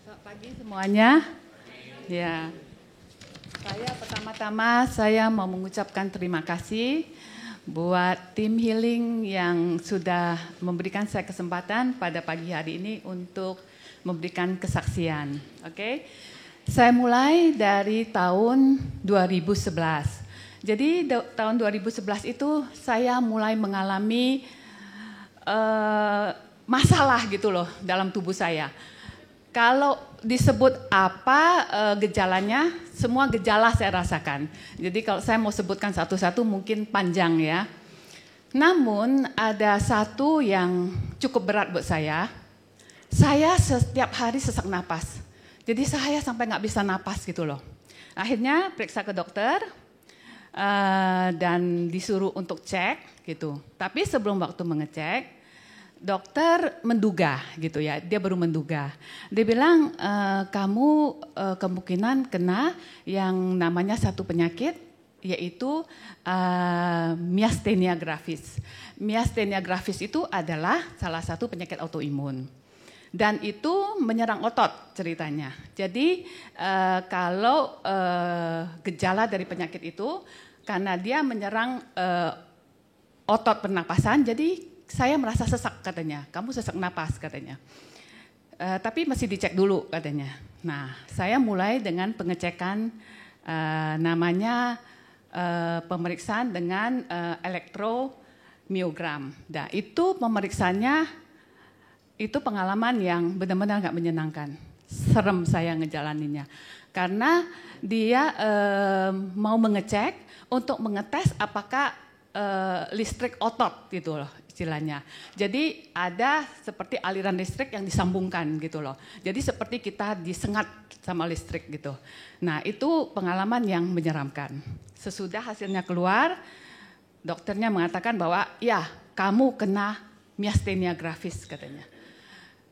Selamat pagi semuanya. Ya, pertama-tama saya mau mengucapkan terima kasih buat tim healing yang sudah memberikan saya kesempatan pada pagi hari ini untuk memberikan kesaksian. Oke, saya mulai dari tahun 2011. Jadi tahun 2011 itu saya mulai mengalami masalah gitu loh dalam tubuh saya. Kalau disebut apa gejalanya, semua gejala saya rasakan. Jadi kalau saya mau sebutkan satu-satu mungkin panjang ya. Namun ada satu yang cukup berat buat saya. Saya setiap hari sesak napas. Jadi saya sampai nggak bisa napas gitu loh. Akhirnya periksa ke dokter dan disuruh untuk cek gitu. Tapi sebelum waktu mengecek, dokter menduga gitu ya, dia baru menduga. Dia bilang kamu kemungkinan kena yang namanya satu penyakit yaitu miastenia gravis. Miastenia gravis itu adalah salah satu penyakit autoimun. Dan itu menyerang otot ceritanya. Jadi kalau gejala dari penyakit itu karena dia menyerang otot pernapasan, jadi saya merasa sesak katanya, kamu sesak napas katanya. Tapi masih dicek dulu katanya. Nah, saya mulai dengan pengecekan namanya pemeriksaan dengan elektromiogram. Nah, itu pemeriksanya itu pengalaman yang benar-benar nggak menyenangkan. Serem saya ngejalaninnya. Karena dia mau mengecek untuk mengetes apakah listrik otot gitu loh istilahnya. Jadi ada seperti aliran listrik yang disambungkan gitu loh. Jadi seperti kita disengat sama listrik gitu. Nah itu pengalaman yang menyeramkan. Sesudah hasilnya keluar, dokternya mengatakan bahwa ya kamu kena miastenia gravis katanya.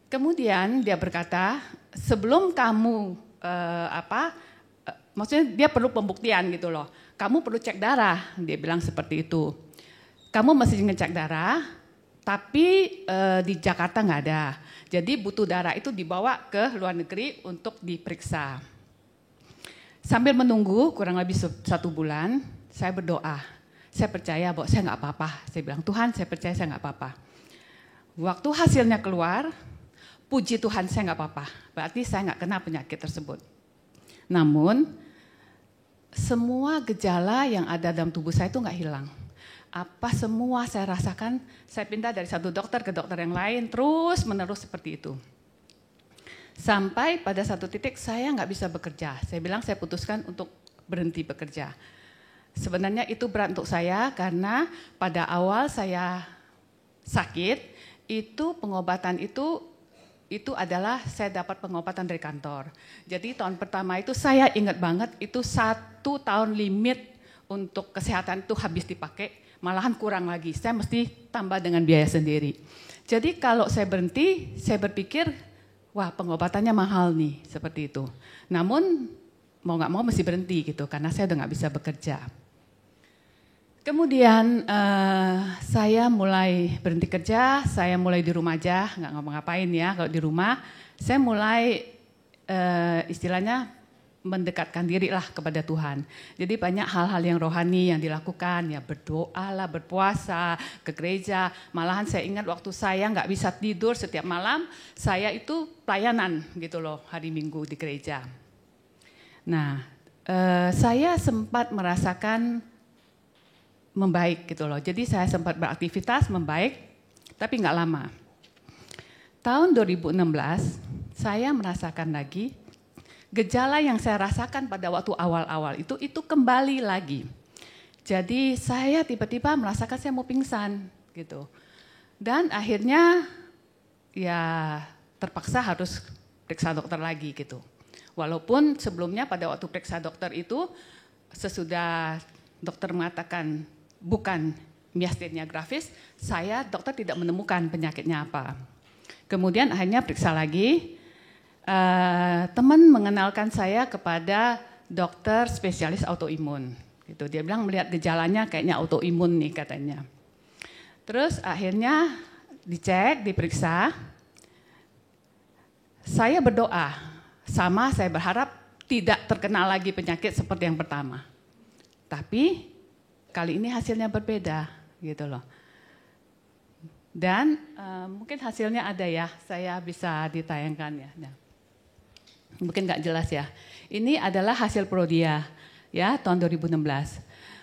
Kemudian dia berkata sebelum kamu maksudnya dia perlu pembuktian gitu loh. Kamu perlu cek darah, dia bilang seperti itu. Kamu masih ngecek darah, tapi di Jakarta nggak ada. Jadi butuh darah itu dibawa ke luar negeri untuk diperiksa. Sambil menunggu kurang lebih 1 bulan, saya berdoa. Saya percaya bahwa saya nggak apa-apa. Saya bilang, Tuhan saya percaya saya nggak apa-apa. Waktu hasilnya keluar, puji Tuhan saya nggak apa-apa. Berarti saya nggak kena penyakit tersebut. Namun, semua gejala yang ada dalam tubuh saya itu nggak hilang. Apa semua saya rasakan, saya pindah dari satu dokter ke dokter yang lain, terus menerus seperti itu. Sampai pada satu titik saya nggak bisa bekerja. Saya bilang saya putuskan untuk berhenti bekerja. Sebenarnya itu berat untuk saya karena pada awal saya sakit, itu pengobatan itu adalah saya dapat pengobatan dari kantor. Jadi tahun pertama itu saya ingat banget itu 1 tahun limit untuk kesehatan itu habis dipakai. Malahan kurang lagi, saya mesti tambah dengan biaya sendiri. Jadi kalau saya berhenti, saya berpikir, wah pengobatannya mahal nih, seperti itu. Namun mau nggak mau mesti berhenti gitu, karena saya udah nggak bisa bekerja. Kemudian saya mulai berhenti kerja, saya mulai di rumah aja, nggak ngapa-ngapain ya. Kalau di rumah, saya mulai istilahnya mendekatkan diri lah kepada Tuhan. Jadi banyak hal-hal yang rohani yang dilakukan, ya berdoa lah, berpuasa, ke gereja. Malahan saya ingat waktu saya nggak bisa tidur setiap malam, saya itu pelayanan gitu loh hari Minggu di gereja. Nah, saya sempat merasakan membaik gitu loh. Jadi saya sempat beraktivitas membaik, tapi nggak lama. Tahun 2016, saya merasakan lagi gejala yang saya rasakan pada waktu awal-awal itu kembali lagi. Jadi saya tiba-tiba merasakan saya mau pingsan gitu. Dan akhirnya ya terpaksa harus periksa dokter lagi gitu. Walaupun sebelumnya pada waktu periksa dokter itu sesudah dokter mengatakan bukan miastenia gravis, dokter tidak menemukan penyakitnya apa. Kemudian akhirnya periksa lagi. Teman mengenalkan saya kepada dokter spesialis autoimun. Gitu. Dia bilang melihat gejalanya kayaknya autoimun nih katanya. Terus akhirnya dicek, diperiksa. Saya berdoa, sama, saya berharap tidak terkena lagi penyakit seperti yang pertama. Tapi kali ini hasilnya berbeda gitu loh. Dan mungkin hasilnya ada ya, saya bisa ditayangkan ya. Nah, mungkin nggak jelas ya. Ini adalah hasil Prodia ya tahun 2016.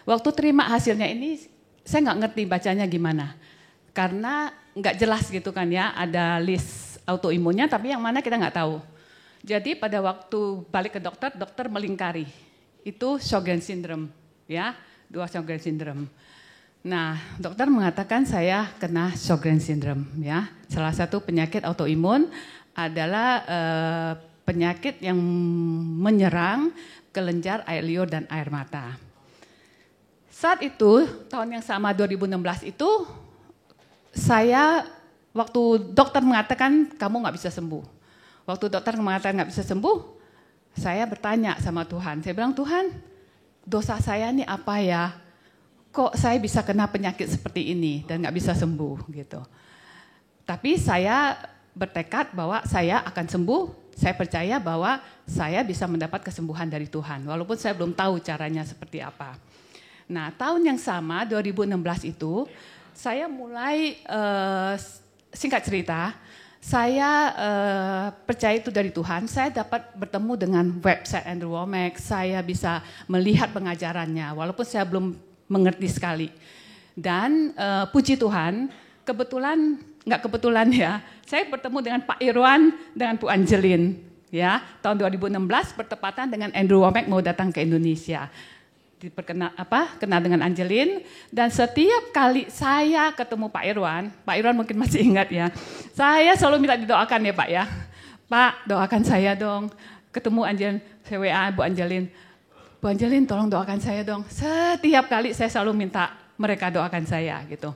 Waktu terima hasilnya ini saya nggak ngerti bacanya gimana. Karena nggak jelas gitu kan ya, ada list autoimunnya tapi yang mana kita nggak tahu. Jadi pada waktu balik ke dokter, dokter melingkari. Itu Sjogren syndrome ya, 2 Sjogren syndrome. Nah, dokter mengatakan saya kena Sjogren syndrome ya. Salah satu penyakit autoimun adalah penyakit yang menyerang kelenjar air liur dan air mata. Saat itu, tahun yang sama 2016 itu, saya waktu dokter mengatakan kamu nggak bisa sembuh. Waktu dokter mengatakan nggak bisa sembuh, saya bertanya sama Tuhan. Saya bilang, Tuhan, dosa saya ini apa ya? Kok saya bisa kena penyakit seperti ini dan nggak bisa sembuh gitu. Tapi saya bertekad bahwa saya akan sembuh. Saya percaya bahwa saya bisa mendapat kesembuhan dari Tuhan. Walaupun saya belum tahu caranya seperti apa. Nah, tahun yang sama 2016 itu saya mulai singkat cerita, saya percaya itu dari Tuhan. Saya dapat bertemu dengan website Andrew Wommack. Saya bisa melihat pengajarannya walaupun saya belum mengerti sekali. Dan puji Tuhan, nggak kebetulan ya, saya bertemu dengan Pak Irwan dengan Bu Angelin ya. Tahun 2016 bertepatan dengan Andrew Wommack mau datang ke Indonesia. Kenal dengan Angelin, dan setiap kali saya ketemu Pak Irwan mungkin masih ingat ya, saya selalu minta didoakan ya Pak ya. Pak, doakan saya dong. Ketemu Angelin, saya WA Bu Angelin tolong doakan saya dong. Setiap kali saya selalu minta mereka doakan saya gitu.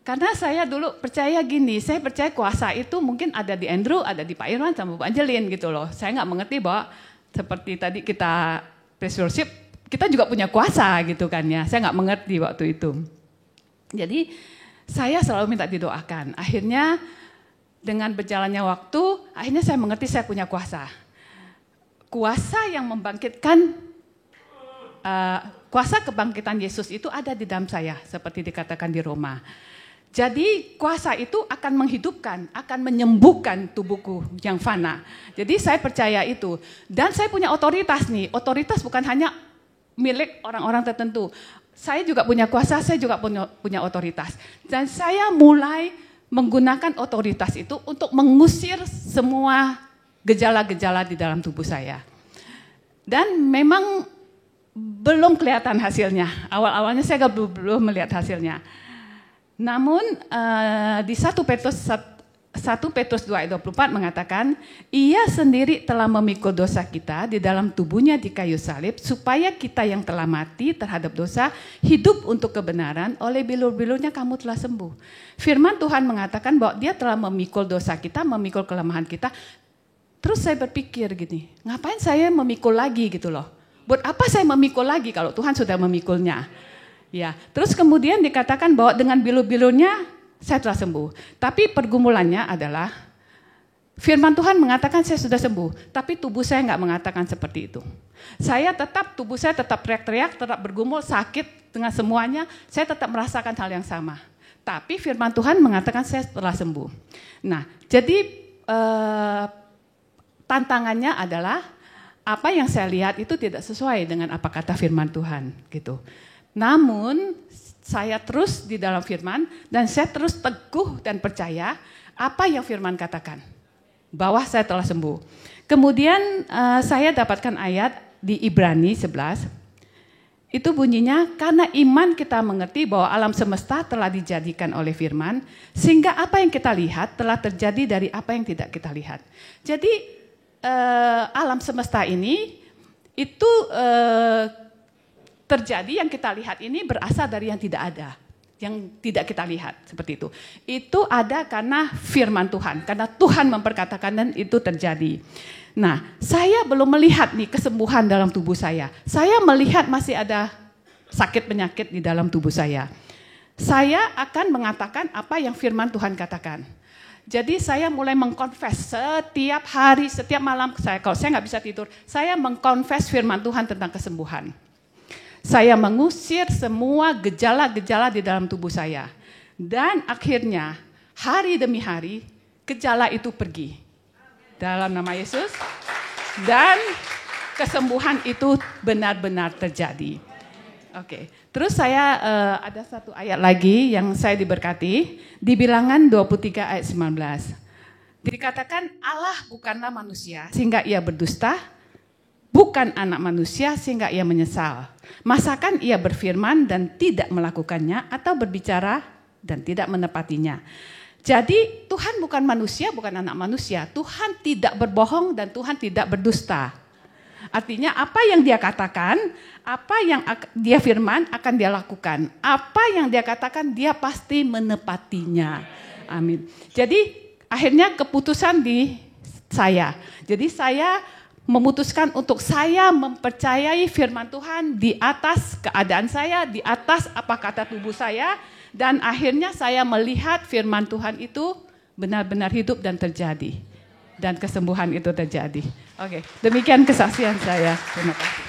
Karena saya dulu percaya gini, saya percaya kuasa itu mungkin ada di Andrew, ada di Pak Irwan sama Bu Angelin gitu loh. Saya nggak mengerti bahwa seperti tadi kita praise worship, kita juga punya kuasa gitu kan ya. Saya nggak mengerti waktu itu. Jadi saya selalu minta didoakan. Akhirnya dengan berjalannya waktu, akhirnya saya mengerti saya punya kuasa. Kuasa yang membangkitkan, kuasa kebangkitan Yesus itu ada di dalam saya, seperti dikatakan di Roma. Jadi kuasa itu akan menghidupkan, akan menyembuhkan tubuhku yang fana. Jadi saya percaya itu. Dan saya punya otoritas nih. Otoritas bukan hanya milik orang-orang tertentu. Saya juga punya kuasa, saya juga punya otoritas. Dan saya mulai menggunakan otoritas itu untuk mengusir semua gejala-gejala di dalam tubuh saya. Dan memang belum kelihatan hasilnya. Awal-awalnya saya belum melihat hasilnya. Namun di 1 Petrus 2:24 mengatakan, ia sendiri telah memikul dosa kita di dalam tubuhnya di kayu salib, supaya kita yang telah mati terhadap dosa, hidup untuk kebenaran, oleh bilur-bilurnya kamu telah sembuh. Firman Tuhan mengatakan bahwa dia telah memikul dosa kita, memikul kelemahan kita. Terus saya berpikir gini, ngapain saya memikul lagi gitu loh. Buat apa saya memikul lagi kalau Tuhan sudah memikulnya? Ya, terus kemudian dikatakan bahwa dengan bilur-bilurnya saya telah sembuh. Tapi pergumulannya adalah firman Tuhan mengatakan saya sudah sembuh, tapi tubuh saya nggak mengatakan seperti itu. Tubuh saya tetap teriak-teriak, tetap bergumul, sakit dengan semuanya, saya tetap merasakan hal yang sama. Tapi firman Tuhan mengatakan saya telah sembuh. Nah, jadi tantangannya adalah apa yang saya lihat itu tidak sesuai dengan apa kata firman Tuhan gitu. Namun saya terus di dalam firman dan saya terus teguh dan percaya apa yang firman katakan. Bahwa saya telah sembuh. Kemudian saya dapatkan ayat di Ibrani 11. Itu bunyinya, karena iman kita mengerti bahwa alam semesta telah dijadikan oleh firman, sehingga apa yang kita lihat telah terjadi dari apa yang tidak kita lihat. Jadi alam semesta ini itu terjadi, yang kita lihat ini berasal dari yang tidak ada, yang tidak kita lihat seperti itu. Itu ada karena firman Tuhan, karena Tuhan memperkatakan dan itu terjadi. Nah, saya belum melihat nih kesembuhan dalam tubuh saya. Saya melihat masih ada sakit penyakit di dalam tubuh saya. Saya akan mengatakan apa yang firman Tuhan katakan. Jadi saya mulai mengkonfes setiap hari, setiap malam. Kalau saya nggak bisa tidur, saya mengkonfes firman Tuhan tentang kesembuhan. Saya mengusir semua gejala-gejala di dalam tubuh saya. Dan akhirnya, hari demi hari, gejala itu pergi. Dalam nama Yesus. Dan kesembuhan itu benar-benar terjadi. Oke. Terus saya ada satu ayat lagi yang saya diberkati. Di Bilangan 23 ayat 19. Dikatakan Allah bukanlah manusia sehingga ia berdusta. Bukan anak manusia sehingga ia menyesal. Masakan ia berfirman dan tidak melakukannya atau berbicara dan tidak menepatinya. Jadi Tuhan bukan manusia, bukan anak manusia. Tuhan tidak berbohong dan Tuhan tidak berdusta. Artinya apa yang dia katakan, apa yang dia firman akan dia lakukan. Apa yang dia katakan dia pasti menepatinya. Amin. Jadi akhirnya keputusan di saya. Jadi saya memutuskan untuk saya mempercayai firman Tuhan di atas keadaan saya, di atas apa kata tubuh saya. Dan akhirnya saya melihat firman Tuhan itu benar-benar hidup dan terjadi. Dan kesembuhan itu terjadi. Oke, demikian kesaksian saya. Terima kasih.